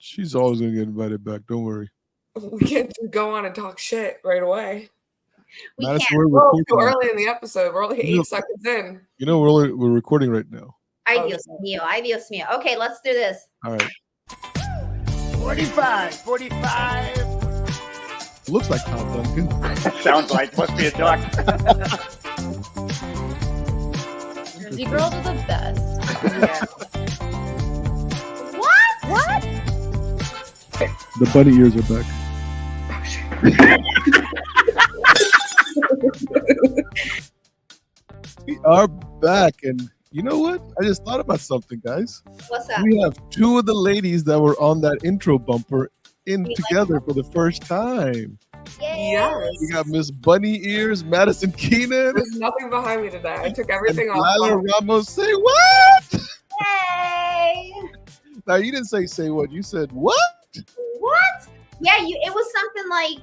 She's always gonna get invited back. Don't worry. We can't just go on and talk shit right away. We Madison, can't. we're Too recording. early in the episode. We're only 8 seconds in. You know, we're recording right now. Ay, Dios mío. Ay, Dios mío. Okay, let's do this. All right. 45. Looks like Tom Duncan. Sounds like must be a duck. Jersey girls are the best. Yeah. What? The bunny ears are back. We are back, and you know what? I just thought about something, guys. What's up? We have two of the ladies that were on that intro bumper together for the first time. Yay. Yes. We got Miss Bunny Ears, Madison Keenan, There's nothing behind me today. I took everything and off. Delilah Ramos. Say what? Yay. Now you didn't say what. You said what? What? Yeah, it was something like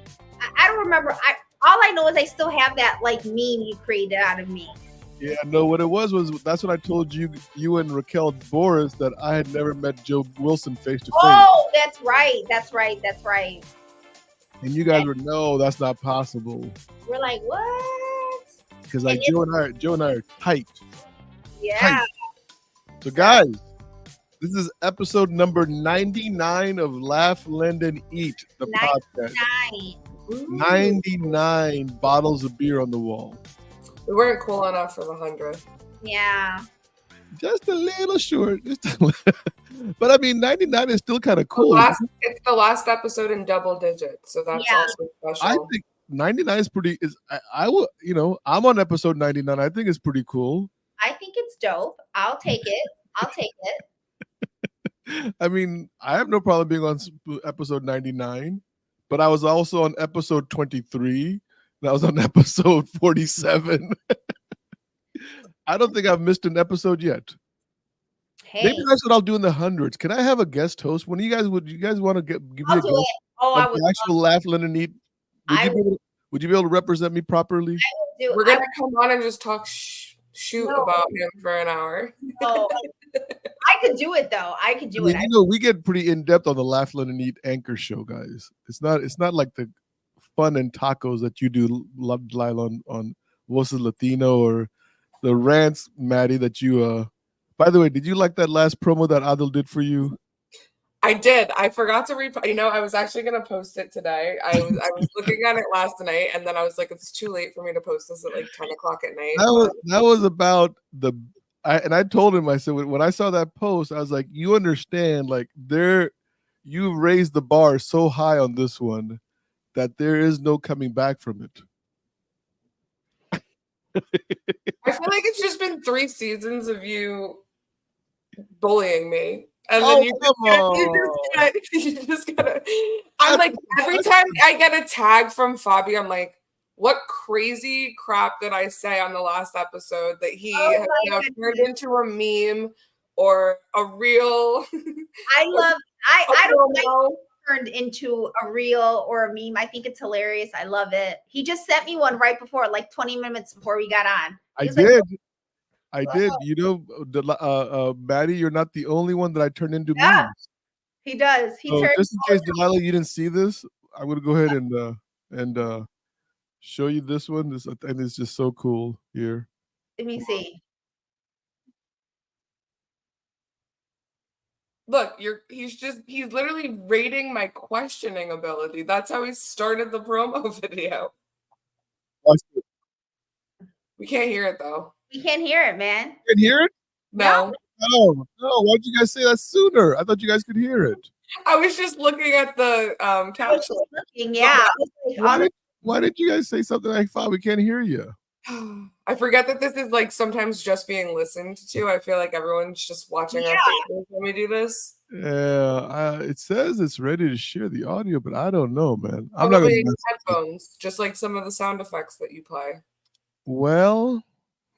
I don't remember. All I know is I still have that like meme you created out of me. Yeah, no. What it was that's what I told you and Raquel Boris that I had never met Joe Wilson face to face. Oh, that's right. And you guys were no, that's not possible. We're like, what? Because like Joe and I are tight. Yeah. Tight. So guys, this is episode number 99 of Laugh, Lend, and Eat, the podcast. 99 bottles of beer on the wall. We weren't cool enough for the 100. Yeah. Just a little short. But I mean, 99 is still kind of cool. It's the last episode in double digits, so that's also special. I think 99 is pretty. I will, I'm on episode 99. I think it's pretty cool. I think it's dope. I'll take it. I mean, I have no problem being on episode 99, but I was also on episode 23. And I was on episode 47. I don't think I've missed an episode yet. Hey. Maybe that's what I'll do in the hundreds. Can I have a guest host? Would you guys want to give me a guest? I would actual Laugh, Lend, and Eat. Would you be able to represent me properly? We're gonna come on and just talk shoot about him for an hour. No. I could do it though. We get pretty in depth on the Laugh, Lend, and Eat anchor show, guys. It's not like the fun and tacos that you do, Lila, on Voces Latino or the rants, Maddie, that you by the way, did you like that last promo that Adel did for you? I did. I forgot to I was actually gonna post it today. I was looking at it last night, and then I was like, it's too late for me to post this at like 10 o'clock at night. That was about and I told him, I said, when I saw that post, I was like, you understand, like you've raised the bar so high on this one that there is no coming back from it. I feel like it's just been 3 seasons of you bullying me. And then you just gotta I'm like, every time I get a tag from Fobby, I'm like, what crazy crap did I say on the last episode that he has now turned into a meme or a real I don't like turned into a reel or a meme. I think it's hilarious. I love it. He just sent me one right before, like 20 minutes before we got on. I did. You know, Maddie, you're not the only one that I turned into memes. He does. Just in case, Delilah, you didn't see this, I'm going to go ahead and show you this one. This, I think, is just so cool here. Let me see. Look, he's literally rating my questioning ability. That's how he started the promo video. We can't hear it though. We can't hear it, man. You can hear it? No. No. Why'd you guys say that sooner? I thought you guys could hear it. I was just looking at the caption. Yeah. Why did you guys say something like, "Fab, we can't hear you"? I forget that this is like sometimes just being listened to. I feel like everyone's just watching our faces when we do this. Yeah, it says it's ready to share the audio, but I don't know, man. I'm not not going to headphones, just like some of the sound effects that you play. Well,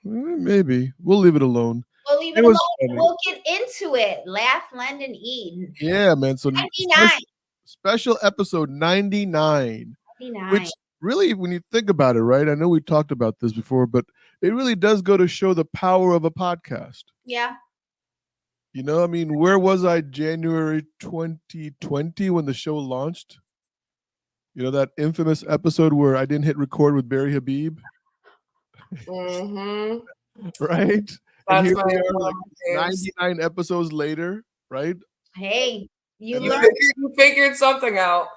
maybe we'll leave it alone. We'll leave it alone. We'll get into it. Laugh, lend, and eat. Yeah, man. So 99. Special episode 99. 99. Which really, when you think about it, right? I know we talked about this before, but it really does go to show the power of a podcast. Yeah. You know, I mean, where was I January 2020 when the show launched? You know, that infamous episode where I didn't hit record with Barry Habib? Mm-hmm. Right? And That's here my we are, like days. 99 episodes later, right? Hey, you And You learn. figured something out.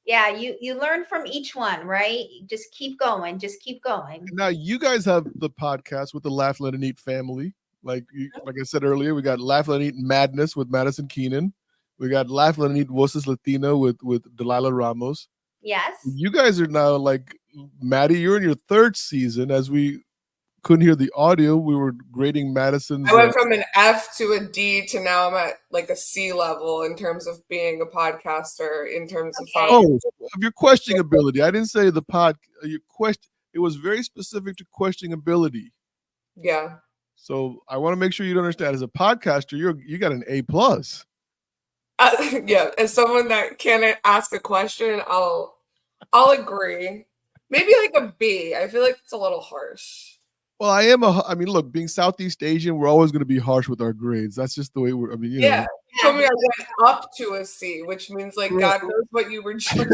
Yeah, you learn from each one, right? Just keep going. Just keep going. now you guys have the podcast with the Laugh, Let and Eat family. Like I said earlier, we got Laugh, Let and Eat Madness with Madison Keenan. We got Laugh, Let and Eat Voces Latino with Delilah Ramos. Yes. You guys are now like, Maddie, you're in your third season. As we couldn't hear the audio, we were grading Madison's. I went from an F to a D to now I'm at like a C level in terms of being a podcaster, in terms of of your questioning ability. I didn't say the your question. It was very specific to questioning ability. Yeah. So I want to make sure you understand. As a podcaster, you got an A plus. Yeah, as someone that can ask a question, I'll agree. Maybe like a B. I feel like it's a little harsh. Well, I mean, look, being Southeast Asian, we're always going to be harsh with our grades. That's just the way we're. I mean, you know. You told me I went up to a C, which means like God knows what you were judging.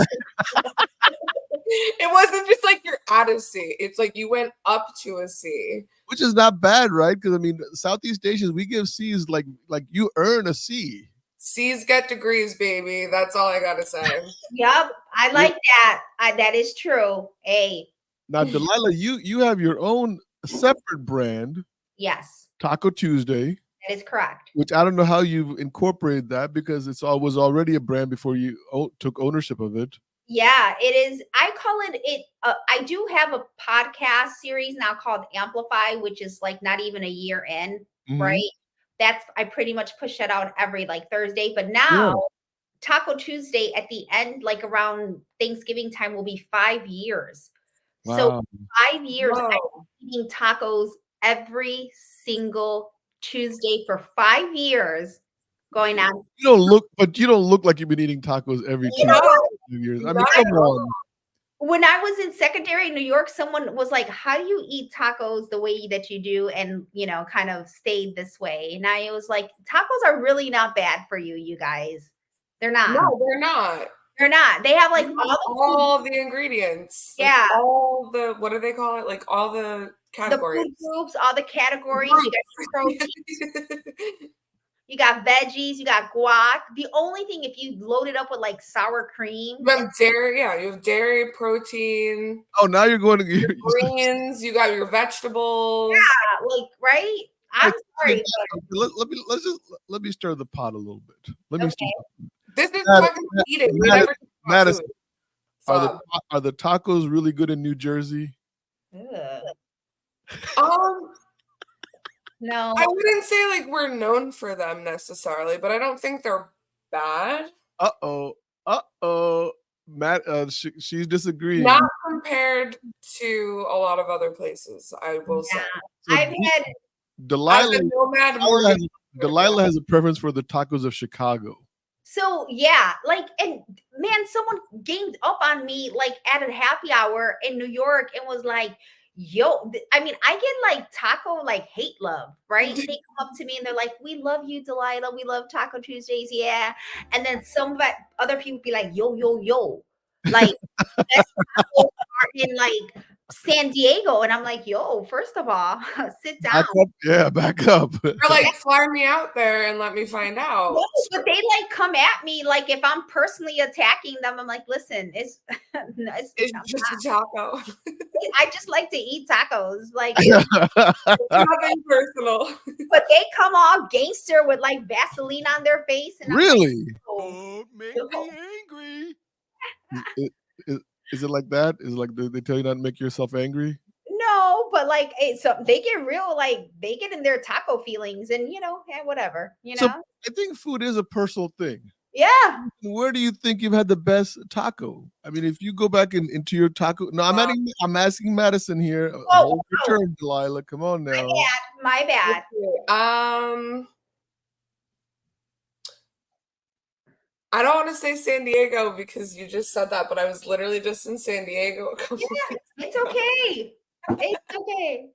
It wasn't just like you're at a C. It's like you went up to a C, which is not bad, right? Because I mean, Southeast Asians, we give C's like you earn a C. C's get degrees, baby. That's all I gotta say. Yep, I like that. That is true. A. Now, Delilah, you have your own separate brand. Yes. Taco Tuesday. That is correct. Which I don't know how you've incorporated that, because was already a brand before you took ownership of it. Yeah, it is. I call it. I do have a podcast series now called Amplify, which is like not even a year in, right? I pretty much push that out every like Thursday. But now Taco Tuesday at the end, like around Thanksgiving time, will be 5 years. Wow. So 5 years I'm eating tacos every single Tuesday for 5 years going on. You don't look like you've been eating tacos every 2 years. I mean, come on. When I was in secondary in New York, someone was like, how do you eat tacos the way that you do and, you know, kind of stayed this way? And I was like, tacos are really not bad for you, you guys. They're not. No, they're not. They're not. They have like all the ingredients. Yeah. Like all the, what do they call it? Like all the categories. The food groups, all the categories. You got protein. You got veggies, you got guac. The only thing, if you load it up with like sour cream. You have dairy, you have dairy, protein. Oh, now you're going to get greens, you got your vegetables. Yeah, like, right? I'm sorry. Let me stir the pot a little bit. Let me stir. This is fucking eating. Madison, are the tacos really good in New Jersey? No, I wouldn't say like we're known for them necessarily, but I don't think they're bad. Matt, she's disagreeing. Not compared to a lot of other places, I will say. So I've had Delilah has a preference for the tacos of Chicago. So yeah, like, and man, someone gamed up on me like at a happy hour in New York and was like, yo, I mean, I get like taco, like hate love, right? They come up to me and they're like, we love you, Delilah. We love Taco Tuesdays. Yeah. And then some of that other people be like, yo, yo, yo. Like, best tacos are in like San Diego. And I'm like, yo, first of all, sit down. Back up. Or like fly me out there and let me find out. No, but they like come at me like if I'm personally attacking them. I'm like, listen, it's just a taco. I just like to eat tacos. Like nothing personal. But they come all gangster with like Vaseline on their face. And really? Like, make me angry. Is it like that? Is it like they tell you not to make yourself angry? No, but like so they get real, like they get in their taco feelings and whatever, So I think food is a personal thing. Yeah. Where do you think you've had the best taco? I mean, if you go back into your taco, no, I'm asking Madison here. Hold your turn, Delilah. Come on now. My bad. I don't want to say San Diego because you just said that, but I was literally just in San Diego a couple weeks ago. It's okay. It's okay.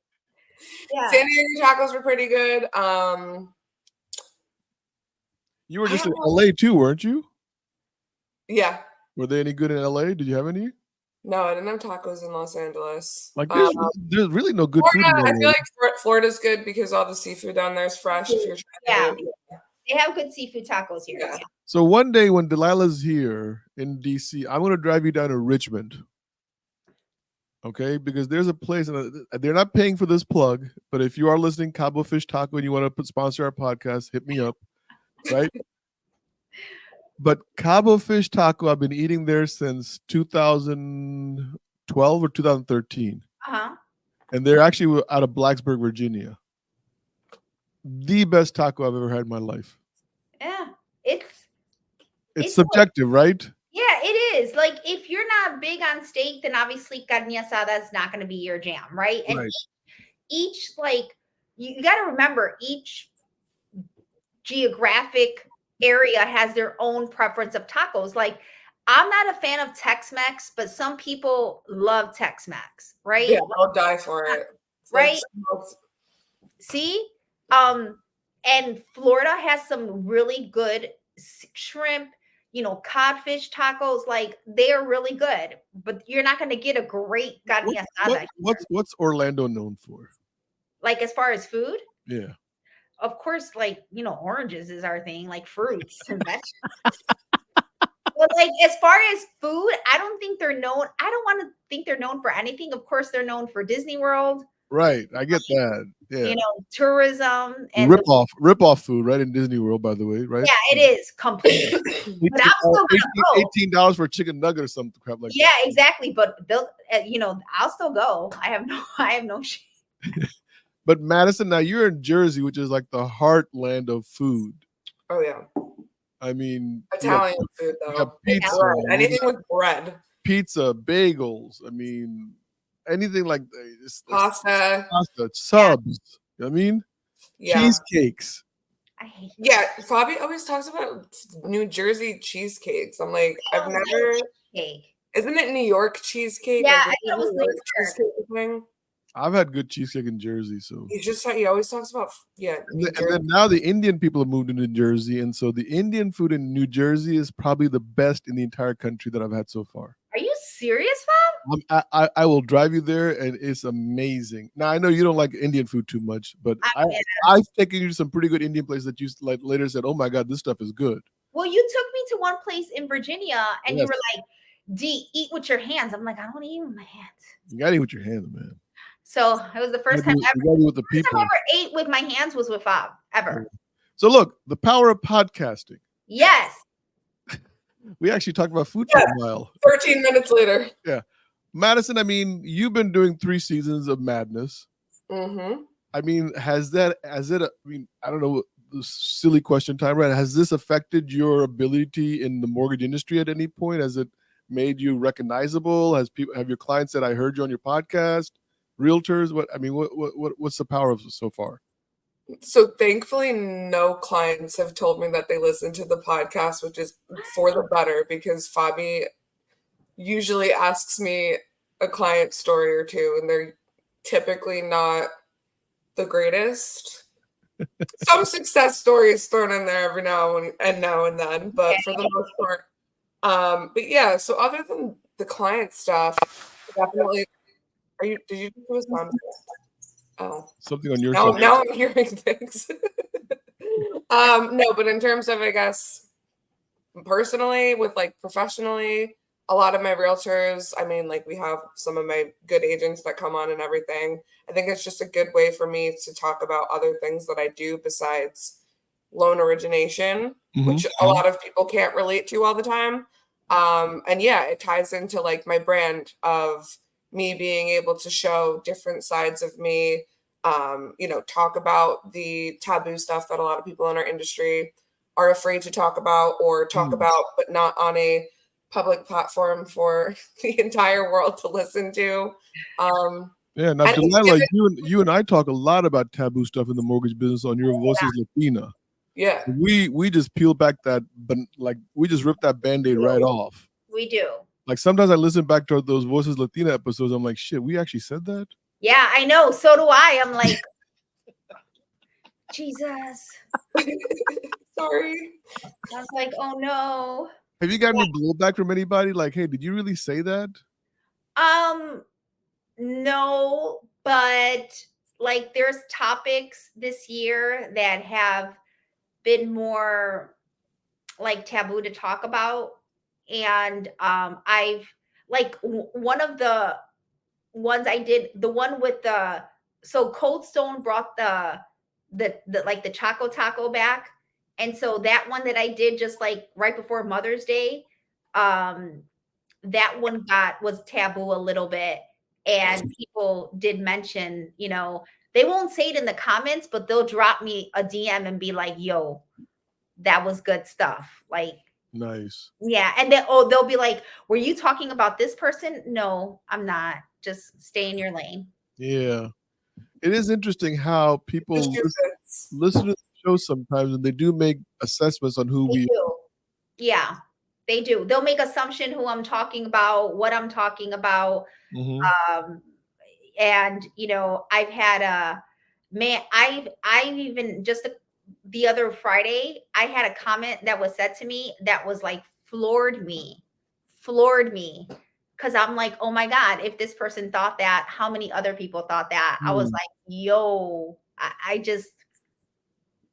Yeah. San Diego tacos were pretty good. You were just in LA too, weren't you? Yeah. Were they any good in LA? Did you have any? No, I didn't have tacos in Los Angeles. Like there's really no good food in LA. I feel like Florida's good because all the seafood down there is fresh. If you're trying to they have good seafood tacos here. Yeah. So one day when Delilah's here in DC, I'm going to drive you down to Richmond. Okay, because there's a place, and they're not paying for this plug, but if you are listening, Cabo Fish Taco, and you want to sponsor our podcast, hit me up, right? But Cabo Fish Taco, I've been eating there since 2012 or 2013. And they're actually out of Blacksburg, Virginia. The best taco I've ever had in my life. Yeah, it's subjective, right? Yeah, it is. Like, if you're not big on steak, then obviously carne asada is not going to be your jam, right? And each, like, you got to remember, each geographic area has their own preference of tacos. Like, I'm not a fan of Tex-Mex, but some people love Tex-Mex, right? Yeah, I'll die for it. Right? See? And Florida has some really good shrimp, codfish tacos. Like, they are really good, but you're not going to get a great carne asada. What's Orlando known for? Like, as far as food? Yeah. Of course, like, oranges is our thing, like fruits and vegetables. But like, as far as food, I don't want to think they're known for anything. Of course, they're known for Disney World. Right. I get that. Yeah. Tourism and rip off food, right? In Disney World, by the way, right? Yeah, it is completely. But I'm still gonna go. $18 for a chicken nugget or something crap like that. Yeah, exactly. But they'll, I'll still go. I have no shame. But Madison, now you're in Jersey, which is like the heartland of food. Oh yeah. I mean, Italian food though. Pizza, anything with bread. Pizza, bagels. I mean, anything like pasta, subs. I mean, cheesecakes. Yeah, Fobby always talks about New Jersey cheesecakes. I'm like, I've never. Isn't it New York cheesecake? Yeah, like, I thought it was New York cheesecake thing. I've had good cheesecake in Jersey, so he always talks about and then now the Indian people have moved into New Jersey, and so the Indian food in New Jersey is probably the best in the entire country that I've had so far. Are you serious, Fab? I will drive you there, and it's amazing. Now I know you don't like Indian food too much, but I've taken you to some pretty good Indian places that you like later said, "Oh my God, this stuff is good." Well, you took me to one place in Virginia, and you were like, "Do you eat with your hands?" I'm like, "I don't eat with my hands." You gotta eat with your hands, man. So it was the first time I ever ate with my hands was with Fob, ever. So look, the power of podcasting. Yes. We actually talked about food for a while. 13 minutes later. Yeah. Madison, I mean, you've been doing 3 seasons of Madness. Mm-hmm. I mean, I don't know, the silly question time, right? Has this affected your ability in the mortgage industry at any point? Has it made you recognizable? Have your clients said, I heard you on your podcast? Realtors, what's the power of it so far? So thankfully, no clients have told me that they listen to the podcast, which is for the better, because Fobby usually asks me a client story or two, and they're typically not the greatest. Some success stories thrown in there every now and then, but for the most part, but yeah. So other than the client stuff, definitely. Did you do a sound? Oh, something on your side. Now I'm hearing things. No, but in terms of, I guess, personally, with like professionally, a lot of my realtors, I mean, like we have some of my good agents that come on and everything. I think it's just a good way for me to talk about other things that I do besides loan origination, which a lot of people can't relate to all the time. And yeah, it ties into like my brand of me being able to show different sides of me, talk about the taboo stuff that a lot of people in our industry are afraid to talk about or talk about, but not on a public platform for the entire world to listen to. Yeah, now Delilah, you and I talk a lot about taboo stuff in the mortgage business on your Voices Latina. Yeah. We just peel back that, but like we just rip that Band-Aid right off. We do. Like sometimes I listen back to those Voices Latina episodes. I'm like, shit, we actually said that? Yeah, I know. So do I. I'm like, Jesus. sorry. I was like, oh no. Have you got any blowback from anybody? Like, hey, did you really say that? No, but like there's topics this year that have been more like taboo to talk about. And I've like one of the ones I did, the one with so Cold Stone brought the like the Choco Taco back. And so that one that I did just like right before Mother's Day, that one was taboo a little bit. And people did mention, they won't say it in the comments, but they'll drop me a DM and be like, yo, that was good stuff. Like, nice. Yeah. And then, they'll be like, were you talking about this person? No, I'm not. Just stay in your lane. Yeah. It is interesting how people listen to the show sometimes and they do make assessments on who we do. Yeah, they do. They'll make assumption who I'm talking about, what I'm talking about. And I've had I've even just the other Friday, I had a comment that was said to me that was like floored me. Because I'm like, oh my God, if this person thought that, how many other people thought that? I was like, yo, I just.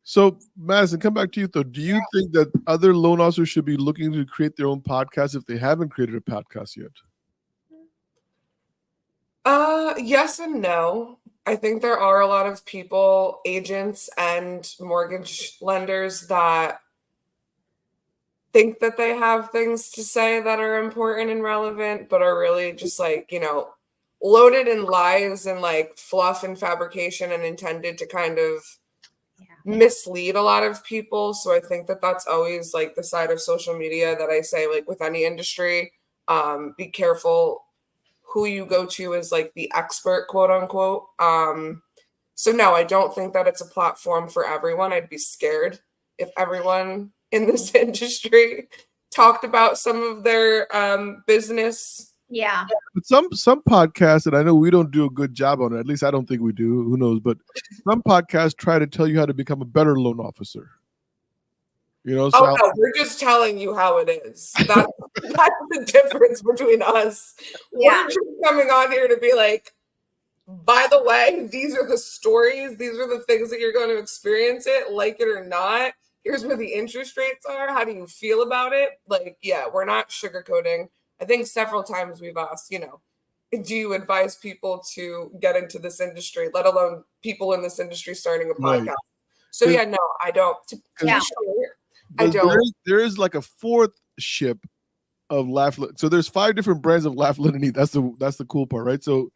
So, Madison, come back to you though. Do you think that other loan officers should be looking to create their own podcast if they haven't created a podcast yet? Yes and no. I think there are a lot of people, agents and mortgage lenders that think that they have things to say that are important and relevant, but are really just like, loaded in lies and like fluff and fabrication and intended to kind of mislead a lot of people. So I think that that's always like the side of social media that I say, like with any industry, be careful who you go to as like the expert, quote unquote. So no, I don't think that it's a platform for everyone. I'd be scared if everyone in this industry talked about some of their business. Yeah. But some podcasts, and I know we don't do a good job on it, at least I don't think we do, who knows, but some podcasts try to tell you how to become a better loan officer. So no, we're just telling you how it is. That's the difference between us. Yeah. We're just coming on here to be like, by the way, these are the stories. These are the things that you're going to experience it, like it or not. Here's where the interest rates are. How do you feel about it? Like, yeah, we're not sugarcoating. I think several times we've asked, do you advise people to get into this industry, let alone people in this industry starting a podcast? Right. So yeah, no, I don't. I don't. There is like a fourth ship of Laugh. So there's 5 different brands of Laugh Underneath. That's the cool part, right? So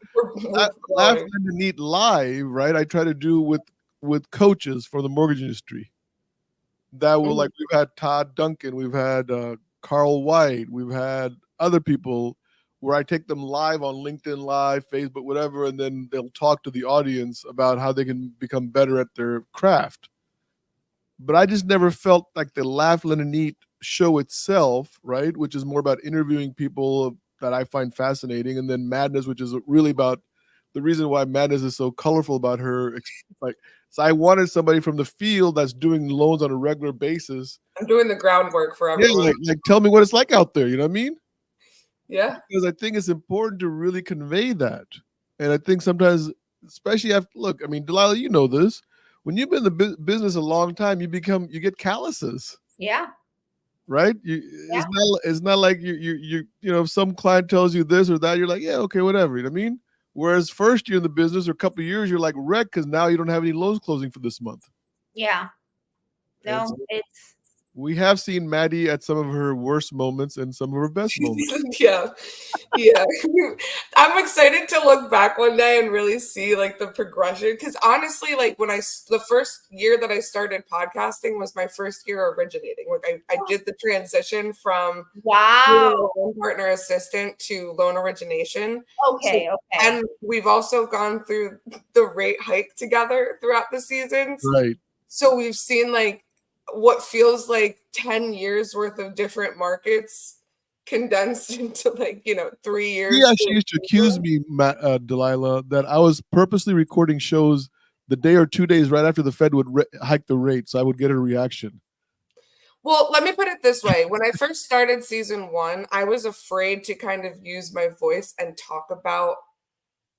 Laugh Underneath Live, right? I try to do with coaches for the mortgage industry. That will like we've had Todd Duncan, we've had Carl White, we've had other people where I take them live on LinkedIn Live, Facebook, whatever, and then they'll talk to the audience about how they can become better at their craft. But I just never felt like the Laugh Underneath show itself, right, which is more about interviewing people that I find fascinating, and then Madness, which is really about the reason why Madness is so colorful about her. Like, so I wanted somebody from the field that's doing loans on a regular basis. I'm doing the groundwork for everyone. Yeah, like tell me what it's like out there. You know what I mean? Yeah. Because I think it's important to really convey that. And I think sometimes, especially after, look, I mean, Delilah, you know this. When you've been in the business a long time, you get calluses. Yeah. Right? It's not like you if some client tells you this or that, you're like, yeah, okay, whatever. You know what I mean? Whereas first year in the business or a couple of years, you're like wrecked because now you don't have any loans closing for this month. Yeah. No, we have seen Maddie at some of her worst moments and some of her best moments. Yeah. I'm excited to look back one day and really see like the progression. Because honestly, like the first year that I started podcasting was my first year originating. Like I did the transition from loan partner assistant to loan origination. Okay. And we've also gone through the rate hike together throughout the seasons. Right. So we've seen like what feels like 10 years worth of different markets condensed into 3 years. He actually used to accuse me, Delilah, that I was purposely recording shows the day or 2 days right after the Fed would hike the rate, so I would get a reaction. Well, let me put it this way. When I first started season 1, I was afraid to kind of use my voice and talk about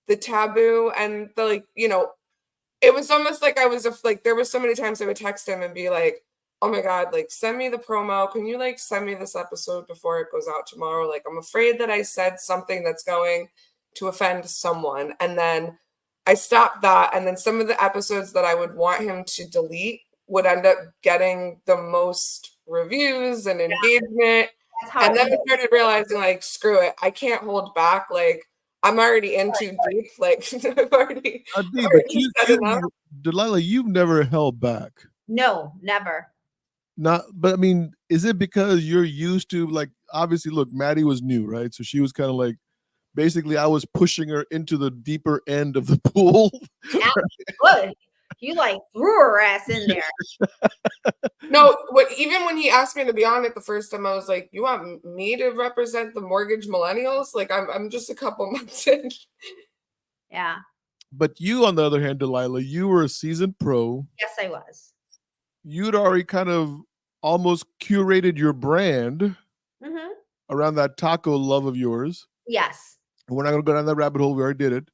the taboo and the, like, it was almost like I was like, there was so many times I would text him and be like, oh my God, like, send me the promo. Can you like send me this episode before it goes out tomorrow? Like, I'm afraid that I said something that's going to offend someone. And then I stopped that. And then some of the episodes that I would want him to delete would end up getting the most reviews and engagement. That's how And it then I is. started realizing, like, screw it. I can't hold back. Like, I'm already in too deep. Like, I've already But said enough. Delilah, you've never held back. No, never. But I mean, is it because you're used to, like, obviously, look, Maddie was new, right? So she was kind of like, basically, I was pushing her into the deeper end of the pool. Good. You like threw her ass in there. No, even when he asked me to be on it the first time, I was like, "You want me to represent the mortgage millennials? Like, I'm just a couple months in." Yeah. But you, on the other hand, Delilah, you were a seasoned pro. Yes, I was. You'd already kind of almost curated your brand around that taco love of yours. Yes. And we're not going to go down that rabbit hole. We already did it.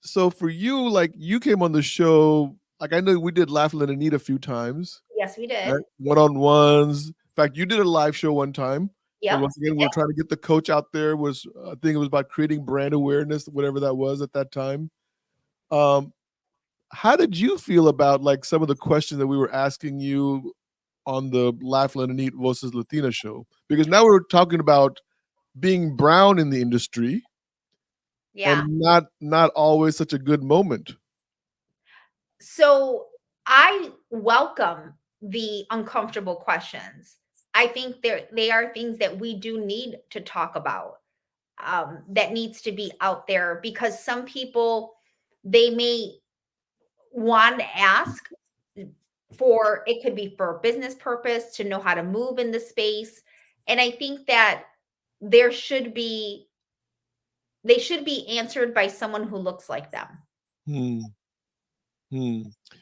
So for you, like, you came on the show, like, I know we did Laugh and Eat a few times. Yes, we did. Right? One-on-ones. In fact, you did a live show one time. Yeah. And once again, we were trying to get the coach out there. I think it was about creating brand awareness, whatever that was at that time. How did you feel about, like, some of the questions that we were asking you on the Laugh and Eat versus Latina show? Because now we're talking about being brown in the industry. Yeah. And not always such a good moment. So I welcome the uncomfortable questions. I think they are things that we do need to talk about, that needs to be out there, because some people, they may want to ask for, it could be for a business purpose, to know how to move in the space. And I think that they should be answered by someone who looks like them.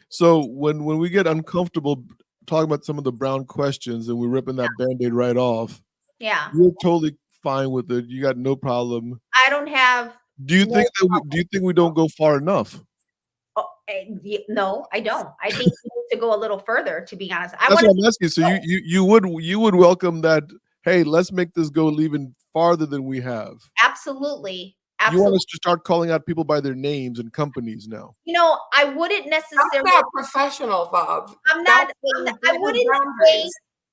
So when we get uncomfortable talking about some of the brown questions and we're ripping that Band-Aid right off, you're totally fine with it. You got no problem. I don't have. Do you think we don't go far enough? No, I don't. I think we need to go a little further, to be honest. That's what I'm asking. So you would welcome that, hey, let's make this go even farther than we have. Absolutely. You want us to start calling out people by their names and companies now? I wouldn't necessarily. That's not professional, Bob. I'm not.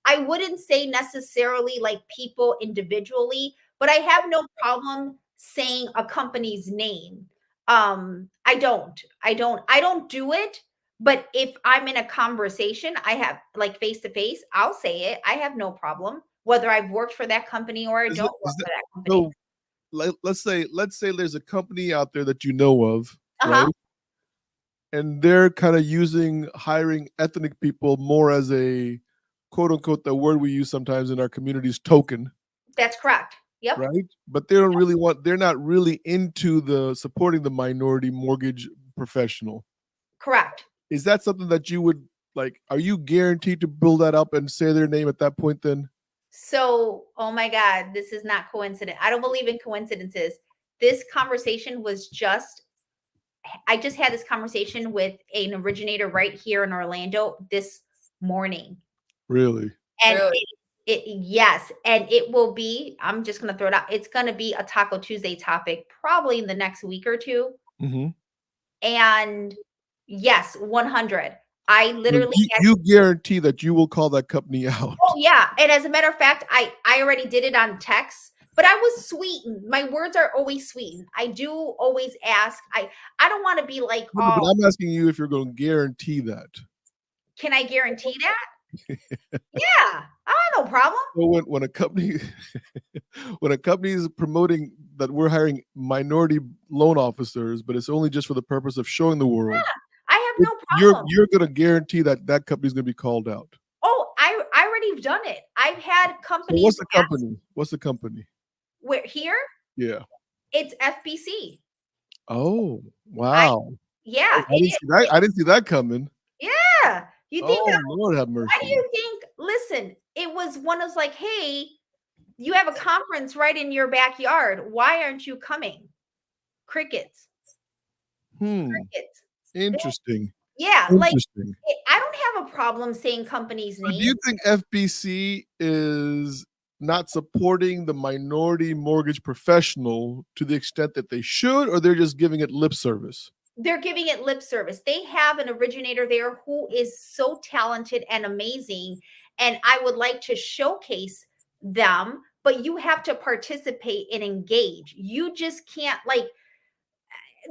I wouldn't say necessarily like people individually, but I have no problem saying a company's name. I don't do it. But if I'm in a conversation, I have, like, face to face, I'll say it. I have no problem, whether I've worked for that company or I don't work for that company. So let's say there's a company out there that you know of, right? And they're kind of hiring ethnic people more as a, quote unquote, the word we use sometimes in our communities, token. That's correct. Yep. Right. But they're not really into supporting the minority mortgage professional. Correct. Is that something that you would, like, are you guaranteed to build that up and say their name at that point then? So, oh my God, this is not coincident. I don't believe in coincidences. This conversation was I just had this conversation with an originator right here in Orlando this morning. Really? And yes. And it will be, I'm just going to throw it out. It's going to be a Taco Tuesday topic probably in the next week or two. And yes, 100. I literally you guarantee that you will call that company out. Oh yeah. And as a matter of fact, I already did it on text, but I was sweetened. My words are always sweetened. I do always ask. I don't want to be like, but I'm asking you if you're going to guarantee that. Can I guarantee that? Yeah, I have no problem. So when a company is promoting that we're hiring minority loan officers, but it's only just for the purpose of showing the world. Yeah, I have no problem. You're going to guarantee that company's going to be called out. Oh, I already have done it. I've had companies. So what's the company? Where here? Yeah. It's FBC. Oh, wow. I didn't see that coming. Yeah. You think Lord have mercy. Why do you think, listen, it was one of like, hey, you have a conference right in your backyard. Why aren't you coming? Crickets. Crickets. Interesting. Yeah, like Interesting. I don't have a problem saying companies' So names. do you think FBC is not supporting the minority mortgage professional to the extent that they should, or they're just giving it lip service? They're giving it lip service. They have an originator there who is so talented and amazing, and I would like to showcase them, but you have to participate and engage. You just can't, like,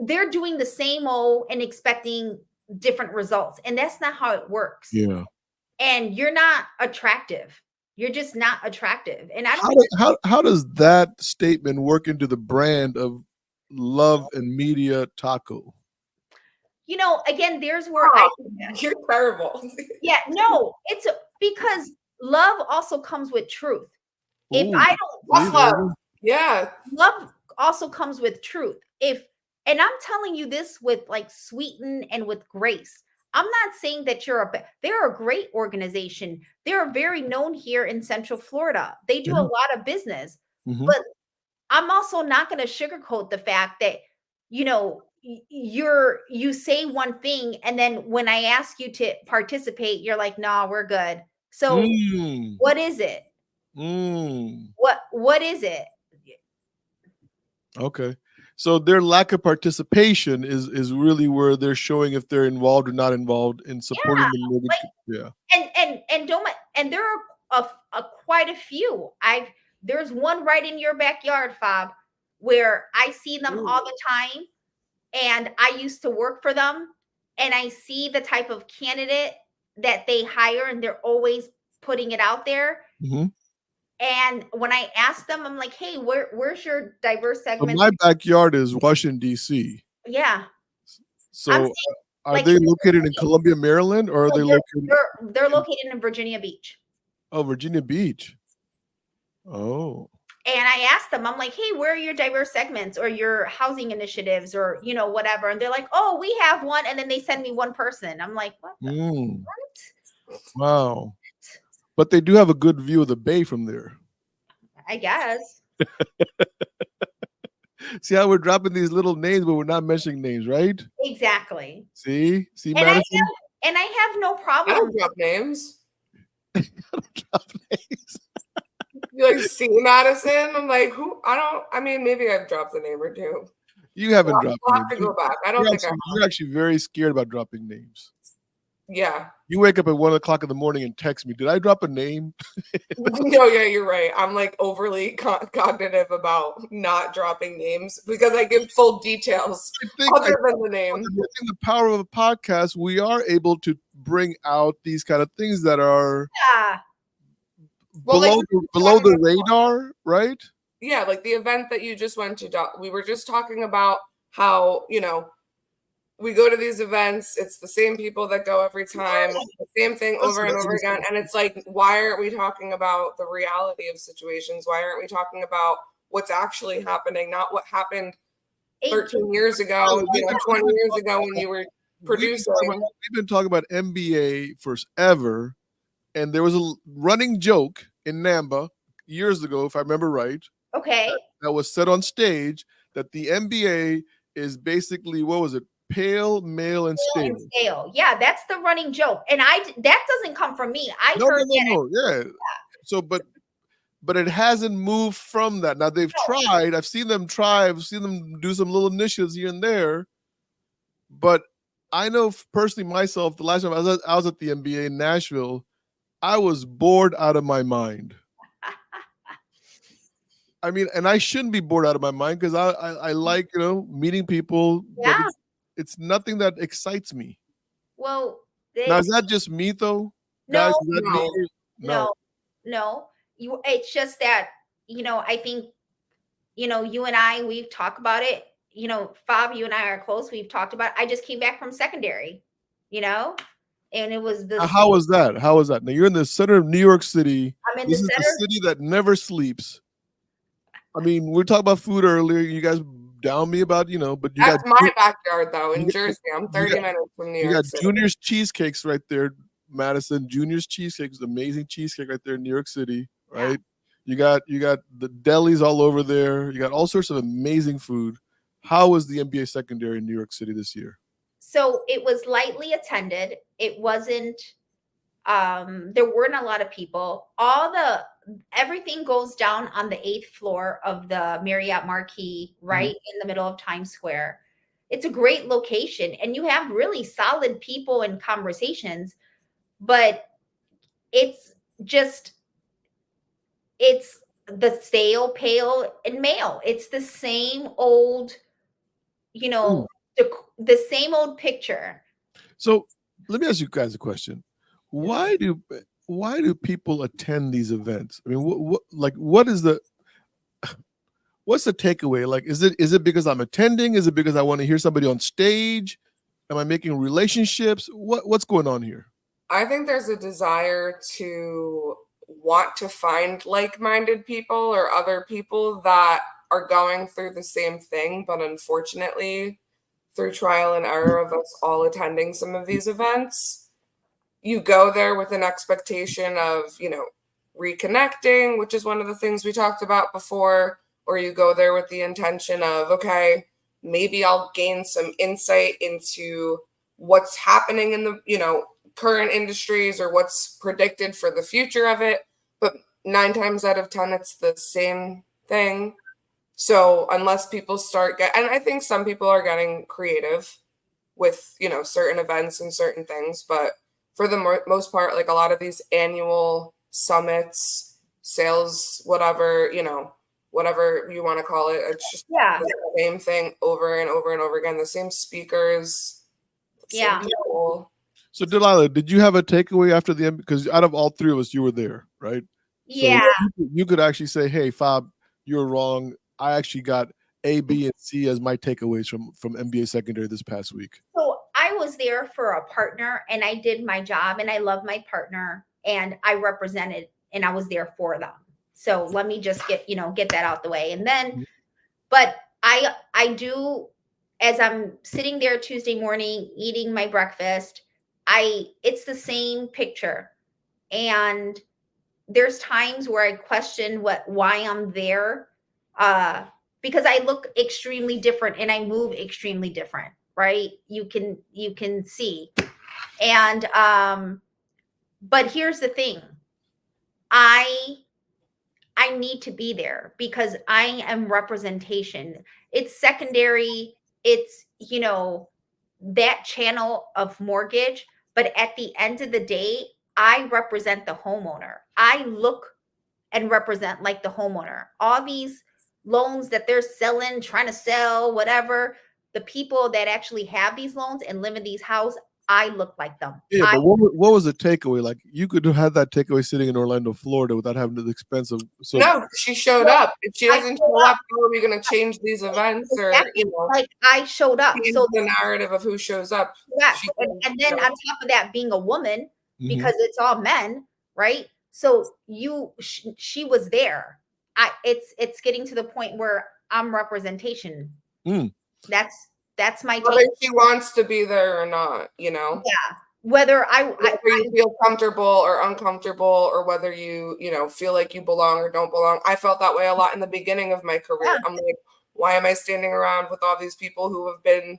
they're doing the same old and expecting different results, and that's not how it works. Yeah. And you're not attractive. You're just not attractive. And I don't how does that statement work into the brand of Love and Media Taco? You know, again, there's where you're terrible. Yeah, no, it's because love also comes with truth. If I don't love, yeah, love also comes with truth. And I'm telling you this with like sweeten and with grace. I'm not saying that they're a great organization. They're very known here in Central Florida. They do a lot of business, but I'm also not going to sugarcoat the fact that, you know, you say one thing, and then when I ask you to participate, you're like, nah, we're good. So what is it? What is it? Okay. So their lack of participation is really where they're showing if they're involved or not involved in supporting the mortgage. And there are quite a few. There's one right in your backyard, Fob, where I see them all the time, and I used to work for them, and I see the type of candidate that they hire, and they're always putting it out there. And when I ask them, I'm like, hey, where's your diverse segment? My backyard is Washington, D.C. Yeah. So are they located in Columbia, Maryland, or are they located? They're located in Virginia Beach. Oh, Virginia Beach. Oh. And I asked them, I'm like, hey, where are your diverse segments or your housing initiatives or, you know, whatever. And they're like, oh, we have one. And then they send me one person. I'm like, what? What? Wow. But they do have a good view of the bay from there. I guess. See how we're dropping these little names, but we're not mentioning names, right? Exactly. See, and Madison? I have no problem. I don't drop names. I don't drop names. You like see Madison? I'm like, who? I mean, maybe I've dropped a name or two. You haven't dropped I'll names. have to go back. I don't think You're actually very scared about dropping names. Yeah. You wake up at 1 o'clock in the morning and text me, did I drop a name? No, yeah, you're right. I'm like overly cognitive about not dropping names because I give full details other than the name. In the power of a podcast, we are able to bring out these kind of things that are below the radar, right? Yeah, like the event that you just went to. We were just talking about how, you know, we go to these events, it's the same people that go every time, the same thing over and over again. And it's like, why aren't we talking about the reality of situations? Why aren't we talking about what's actually happening, not what happened 13 years ago, 20 years ago when you were producing? We've been talking about NBA forever, and there was a running joke in NAMBA years ago, if I remember right. Okay. That was said on stage that the NBA is basically, what was it? Pale, male, and stale. Yeah, that's the running joke, and that doesn't come from me. I heard that. Yeah. So, but it hasn't moved from that. Now they've tried. I've seen them try. I've seen them do some little initiatives here and there. But I know personally myself. The last time I was at the NBA in Nashville, I was bored out of my mind. I mean, and I shouldn't be bored out of my mind because I like, you know, meeting people. Yeah. But it's nothing that excites me. Well, now is that just me though? No, guys, no. It's just that, you know, I think, you know, you and I, we've talked about it. You know, Fob, you and I are close. We've talked about it. I just came back from secondary, you know, and it was the. How was that? How was that? Now you're in the center of New York City. I'm in this the is center. The city that never sleeps. I mean, we were talking about food earlier. You guys down me about, you know, but that's my backyard though in Jersey. I'm 30 minutes from New York. You got Junior's cheesecakes right there. Madison Junior's cheesecake is amazing cheesecake right there in New York City, right? Yeah. You got the delis all over there. You got all sorts of amazing food. How was the NBA secondary in New York City this year? So it was lightly attended. It wasn't there weren't a lot of people. Everything goes down on the 8th floor of the Marriott Marquis, right in the middle of Times Square. It's a great location, and you have really solid people and conversations, but it's the stale, pale, and male. It's the same old, the same old picture. So let me ask you guys a question. Why do people attend these events? I mean, what's the takeaway? Like, is it because I'm attending? Is it because I want to hear somebody on stage? Am I making relationships? What's going on here? I think there's a desire to want to find like-minded people or other people that are going through the same thing, but unfortunately, through trial and error of us all attending some of these events, you go there with an expectation of, reconnecting, which is one of the things we talked about before, or you go there with the intention of, okay, maybe I'll gain some insight into what's happening in the, current industries or what's predicted for the future of it. But 9 times out of 10, it's the same thing. So unless people and I think some people are getting creative with, certain events and certain things, but for the most part, like a lot of these annual summits, sales, whatever, whatever you want to call it, it's just the same thing over and over and over again, the same speakers, the same people. So Delilah, did you have a takeaway after the end? Because out of all three of us, you were there, right? Yeah. So you could actually say, hey, Fob, you're wrong. I actually got A, B, and C as my takeaways from NBA secondary this past week. So I was there for a partner, and I did my job, and I love my partner, and I represented, and I was there for them. So let me just get that out the way. And then, but I do, as I'm sitting there Tuesday morning, eating my breakfast, it's the same picture. And there's times where I question why I'm there, because I look extremely different and I move extremely different, right? You can see. And but here's the thing. I need to be there because I am representation. It's secondary. It's, that channel of mortgage. But at the end of the day, I represent the homeowner. I look and represent like the homeowner. All these loans that they're selling, trying to sell, whatever, the people that actually have these loans and live in these houses, I look like them. Yeah, but what was the takeaway? Like, you could have that takeaway sitting in Orlando, Florida, without having the expense of. So no, she showed up. If she doesn't show up, how are we going to change these events? Exactly. Or like I showed up. So the narrative of who shows up. Yeah, and then on top of that, being a woman, because it's all men, right? So she was there. It's getting to the point where I'm representation. That's my take. Whether she wants to be there or not, Yeah. Whether you feel comfortable or uncomfortable, or whether you feel like you belong or don't belong. I felt that way a lot in the beginning of my career. Yeah. I'm like, why am I standing around with all these people who have been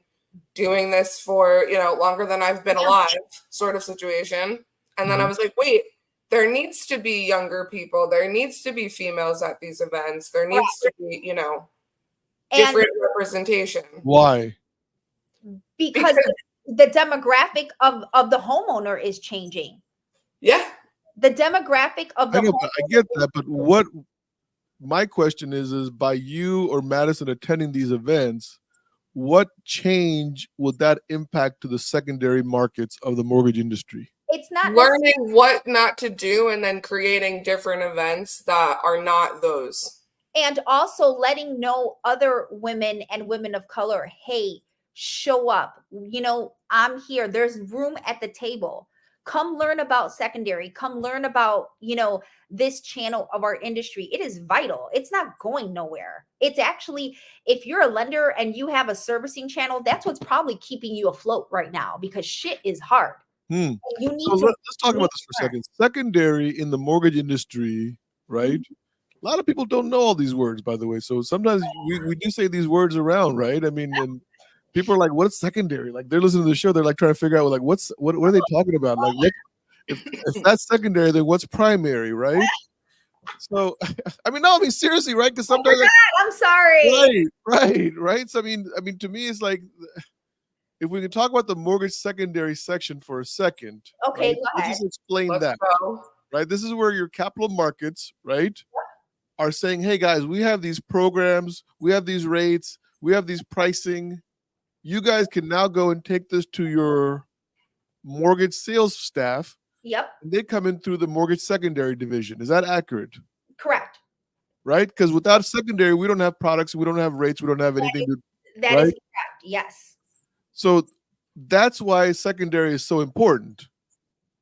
doing this for longer than I've been alive, sort of situation. And then I was like, wait, there needs to be younger people. There needs to be females at these events. There needs to be, different representation. Why? Because the demographic of the homeowner is changing. Yeah. The demographic of the homeowner. I get that, but what my question is by you or Madison attending these events, what change would that impact to the secondary markets of the mortgage industry? It's not learning what not to do and then creating different events that are not those. And also letting know other women and women of color, hey, show up. I'm here. There's room at the table. Come learn about secondary. Come learn about, this channel of our industry. It is vital. It's not going nowhere. It's actually, if you're a lender and you have a servicing channel, that's what's probably keeping you afloat right now, because shit is hard. Hmm. You need So to let's talk about this for a second. Secondary in the mortgage industry, right? A lot of people don't know all these words, by the way. So sometimes we do say these words around, right? I mean, and people are like, "What's secondary?" Like they're listening to the show, they're like trying to figure out, like, what are they talking about? Like, what if that's secondary, then what's primary, right? So, I mean, no, I mean seriously, right? Because sometimes, like, I'm sorry. right. So, I mean, to me, it's like if we can talk about the mortgage secondary section for a second, Okay, right? go Let's ahead. just explain Let's that, go. right? This is where your capital markets, right, are saying, "Hey guys, we have these programs, we have these rates, we have these pricing. You guys can now go and take this to your mortgage sales staff, Yep, and they come in through the mortgage secondary division." Is that accurate? correct. Right? Because without secondary, we don't have products, we don't have rates, we don't have anything to, That right? is correct. Yes. So that's why secondary is so important.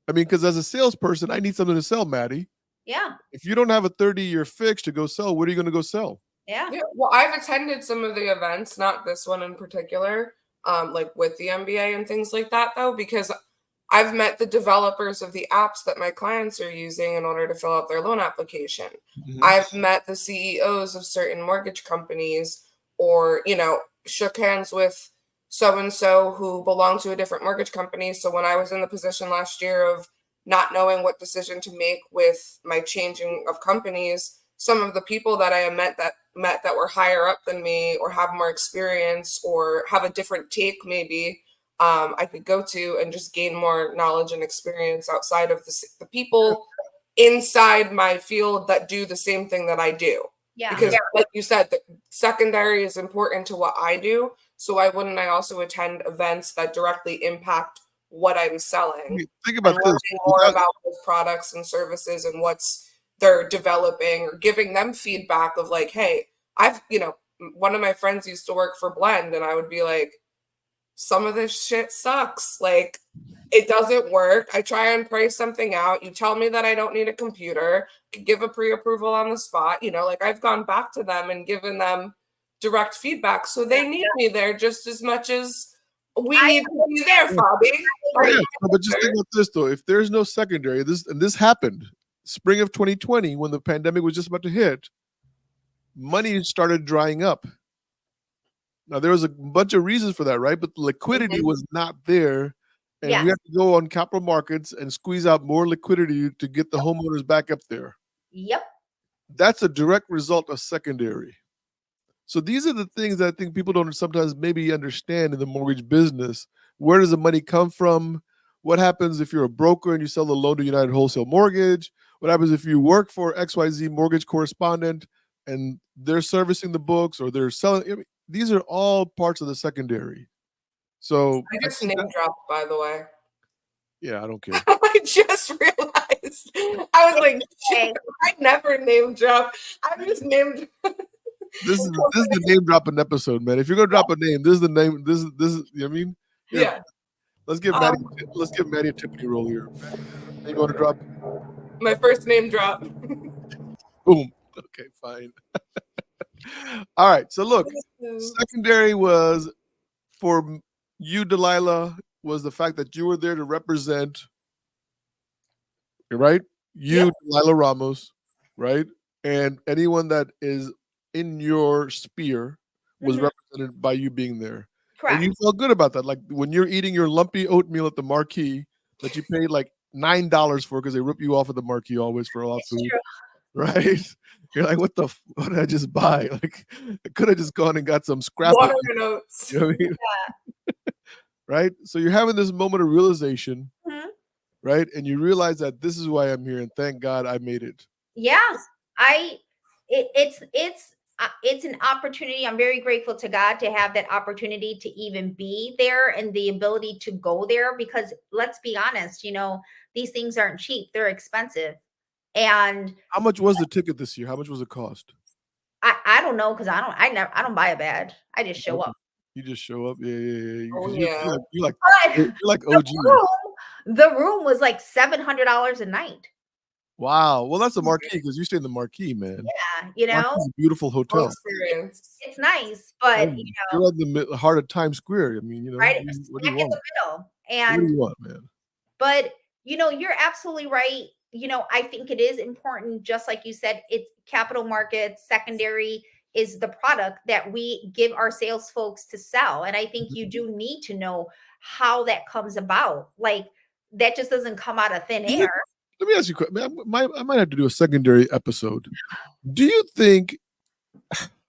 I mean, because as a salesperson, I need something to sell, Maddie. Yeah. If you don't have a 30-year fix to go sell, what are you going to go sell? Yeah. Yeah, well, I've attended some of the events, not this one in particular, like with the MBA and things like that, though, because I've met the developers of the apps that my clients are using in order to fill out their loan application. Mhm. I've met the CEOs of certain mortgage companies, or, shook hands with so and so who belong to a different mortgage company. So when I was in the position last year of not knowing what decision to make with my changing of companies, some of the people that I met that were higher up than me, or have more experience, or have a different take maybe, I could go to and just gain more knowledge and experience outside of the people inside my field that do the same thing that I do. Yeah. Because like you said, the secondary is important to what I do. So why wouldn't I also attend events that directly impact what I'm selling? Think about And this. learning more about those products and services and what's they're developing, or giving them feedback of like, hey, one of my friends used to work for Blend, and I would be like, some of this shit sucks. Like, it doesn't work. I try and price something out. You tell me that I don't need a computer, give a pre-approval on the spot. Like I've gone back to them and given them direct feedback. So they need me there just as much as we need to be there, Fobby. Yeah, but just think about this though. If there's no secondary, this happened spring of 2020 when the pandemic was just about to hit, money started drying up. Now there was a bunch of reasons for that, right? But the liquidity was not there, and we had to go on capital markets and squeeze out more liquidity to get the homeowners back up there. Yep. That's a direct result of secondary. So these are the things that I think people don't sometimes maybe understand in the mortgage business. Where does the money come from? What happens if you're a broker and you sell the loan to United Wholesale Mortgage? What happens if you work for XYZ mortgage correspondent and they're servicing the books, or they're selling? I mean, these are all parts of the secondary. So I just name dropped, by the way. Yeah, I don't care. I just realized. I was like, shit, I never name drop. I just named. This is the name dropping episode, man. If you're gonna drop a name, this is the name. This is you know what I mean? Yeah. Let's give Maddie a Tiffany roll here. You want to drop? My first name drop. Boom. Okay, fine. All right. So look, secondary was for you, Delilah, was the fact that you were there to represent. Right? You, Delilah Ramos, right? And anyone that is in your sphere was represented by you being there. Correct. And you felt good about that. Like when you're eating your lumpy oatmeal at the marquee that you paid like $9 for because they rip you off at the marquee always for a lot of food. True. Right? You're like, what did I just buy? Like I could have just gone and got some scrap. Water notes. You know what I mean? Right? So you're having this moment of realization, right? And you realize that this is why I'm here, and thank God I made it. Yeah, it's an opportunity. I'm very grateful to God to have that opportunity to even be there and the ability to go there, because let's be honest, these things aren't cheap. They're expensive. And how much was the ticket this year? How much was it cost? I don't know, because I don't buy a badge. I just show up. You just show up. Yeah. Oh, yeah. You're like OG. The room was like $700 a night. Wow. Well, that's a marquee because you stay in the marquee, man. Yeah, Marquee's a beautiful hotel. Experience. It's nice, but you're like the heart of Times Square. I mean, right, what do you in want? the middle. What And do you want, man? But, you're absolutely right. I think it is important, just like you said, it's capital markets, secondary is the product that we give our sales folks to sell. And I think you do need to know how that comes about. Like, that just doesn't come out of thin air. Let me ask you a question. I might have to do a secondary episode. Do you think,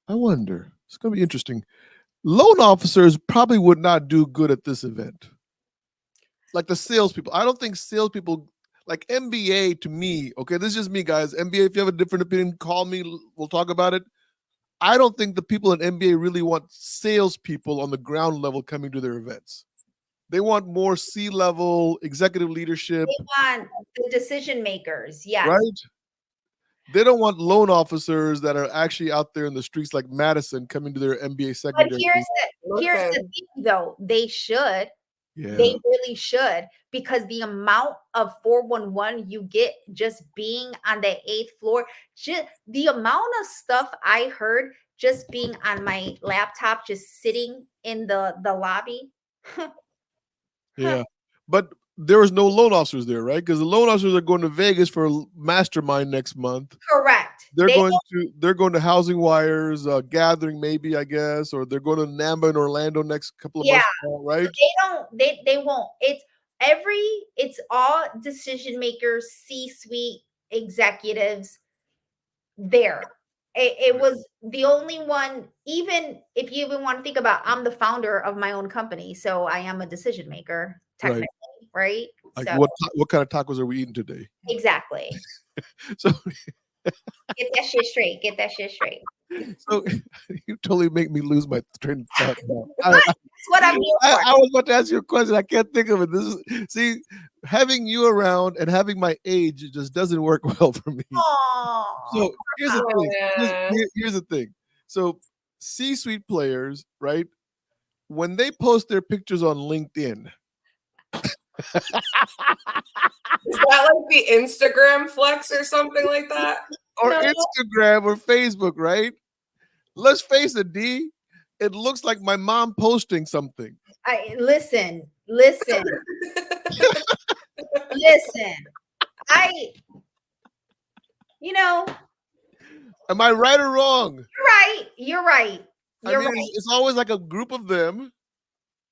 I wonder, it's going to be interesting. Loan officers probably would not do good at this event. Like the salespeople. I don't think salespeople, like NBA to me, okay, this is just me, guys. NBA, if you have a different opinion, call me. We'll talk about it. I don't think the people in NBA really want salespeople on the ground level coming to their events. They want more C-level executive leadership. They want the decision makers. Yes. Right? They don't want loan officers that are actually out there in the streets like Madison coming to their NBA secondary. But here's the thing, though. They should. Yeah. They really should, because the amount of 411 you get just being on the 8th floor, just the amount of stuff I heard just being on my laptop, just sitting in the lobby. Yeah. But there was no loan officers there, right? Because the loan officers are going to Vegas for a mastermind next month. Correct. They're going to Housing Wires gathering, maybe, I guess, or they're going to NAMBA in Orlando next couple of months, right? They won't. It's all decision makers, C-suite executives there. It was the only one, even if you even want to think about, I'm the founder of my own company, so I am a decision maker, technically, right? Like so, what kind of tacos are we eating today? Exactly. So Get that shit straight. Get that shit straight. So you totally make me lose my train of thought now. That's what I'm here for. I was about to ask you a question. I can't think of it. See, having you around and having my age, it just doesn't work well for me. Aww. So here's the thing. Here's the thing. So C-suite players, right? When they post their pictures on LinkedIn. Is that like the Instagram flex or something like that? Or Instagram or Facebook, right? Let's face it, D. It looks like my mom posting something. Listen. Am I right or wrong? You're right. It's always like a group of them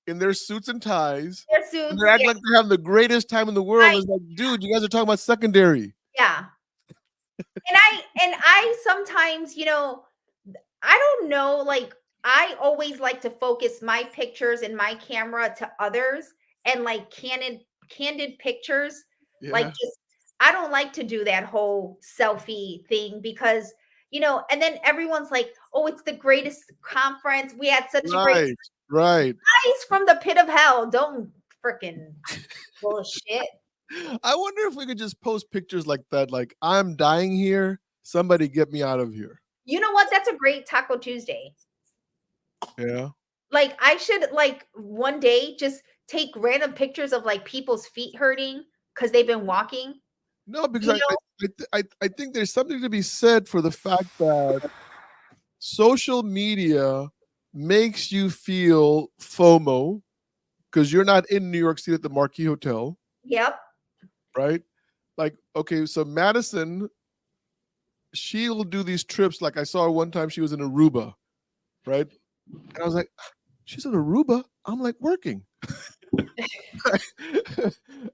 in their suits and ties. And they act like they're having the greatest time in the world. It's like, dude, you guys are talking about secondary. Yeah. and I sometimes, I don't know, like I always like to focus my pictures and my camera to others and like candid pictures. Yeah. Like I don't like to do that whole selfie thing because and then everyone's like, oh, it's the greatest conference. We had such a great guys from the pit of hell. Don't freaking bullshit. I wonder if we could just post pictures like that, like I'm dying here. Somebody get me out of here. You know what? That's a great Taco Tuesday. Yeah. Like I should one day just take random pictures of like people's feet hurting because they've been walking. No, because I think there's something to be said for the fact that social media makes you feel FOMO because you're not in New York City at the Marquis Hotel. Yep. Right? Like, okay, so Madison, she'll do these trips. Like I saw her one time, she was in Aruba, right? And I was like, she's in Aruba? I'm like, working. I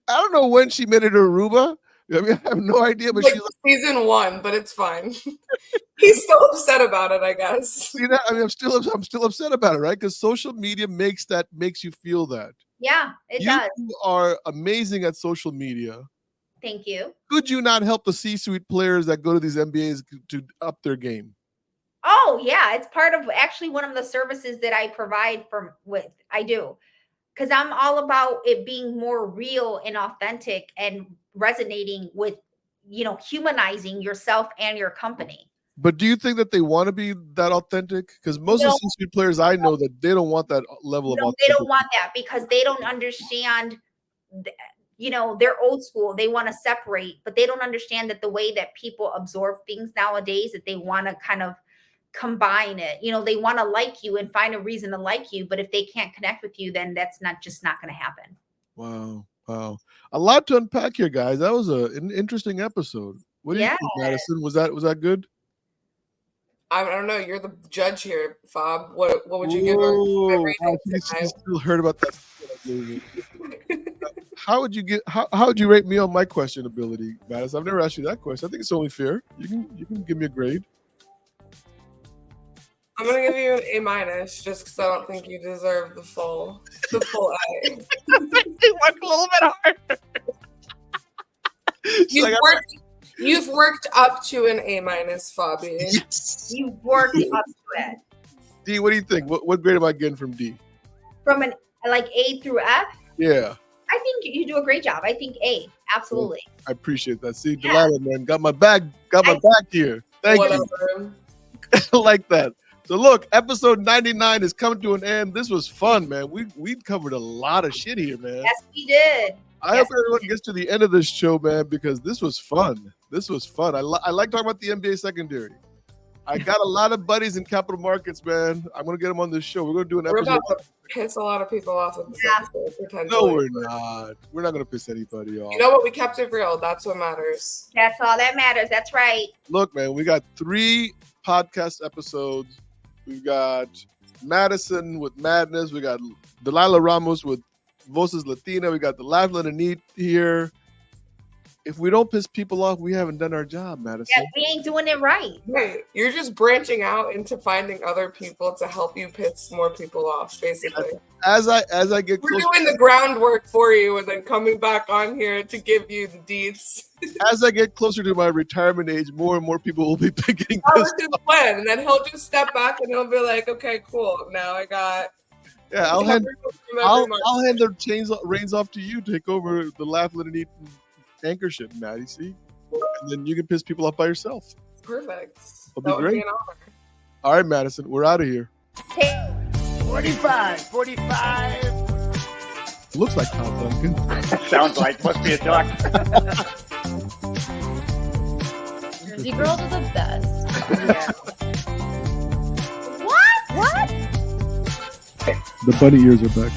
don't know when she made it to Aruba. I mean, I have no idea, but she's season 1, but it's fine. He's still upset about it, I guess. See that? I mean, I'm still upset about it, right? Because social media makes you feel that. Yeah, it does. You are amazing at social media. Thank you. Could you not help the C-suite players that go to these MBAs to up their game? Oh yeah, it's part of actually one of the services that I provide I do. Because I'm all about it being more real and authentic and resonating with, humanizing yourself and your company. But do you think that they want to be that authentic? Because most of the C-suite players I know that they don't want that level of authenticity. They don't want that because they don't understand, they're old school. They want to separate, but they don't understand that the way that people absorb things nowadays, that they want to kind of combine it. They want to like you and find a reason to like you, but if they can't connect with you, then that's not going to happen. Wow. Wow. A lot to unpack here, guys. That was an interesting episode. What do you think, Madison? Was that good? I don't know. You're the judge here, Fob. What would you give her? You still heard about that? How would you rate me on my questionability, Madison? I've never asked you that question. I think it's only fair. You can give me a grade. I'm gonna give you an A- just because I don't think you deserve the full A. You work a little bit harder. You've worked up to an A-, Fobby. Yes. You've worked up to it. D, what do you think? What grade am I getting from D? From an like A through F? Yeah. I think you do a great job. I think A, absolutely. I appreciate that. See, Delilah, man, got my back here. Thank you. I like that. So look, episode 99 is coming to an end. This was fun, man. We covered a lot of shit here, man. Yes, we did. I hope everyone gets to the end of this show, man, because this was fun. This was fun. I like talking about the NBA secondary. I got a lot of buddies in capital markets, man. I'm going to get them on this show. We're going to do an episode. We're about to piss a lot of people off with this episode, potentially. No, we're not. We're not going to piss anybody off. You know what? We kept it real. That's what matters. That's all that matters. That's right. Look, man, we got 3 podcast episodes. We've got Madison with Madness. We got Delilah Ramos with Voces Latina. We got the Laughland and Neat here. If we don't piss people off, we haven't done our job, Madison. Yeah, we ain't doing it right. Right. You're just branching out into finding other people to help you piss more people off, basically. As I get We're doing the groundwork for you and then coming back on here to give you the deeds. As I get closer to my retirement age, more and more people will be picking this is plan. And then he'll just step back and he'll be like, okay, cool. Now I got... Yeah, I'll hand the reins off to you to take over the Laughland and Neat anchor ship, Maddie, see? And then you can piss people off by yourself. Perfect. It'll be great. All right, Madison, we're out of here. 45. Looks like Tom Duncan. Sounds like, must be a duck. Jersey girls are the best. What? The bunny ears are back.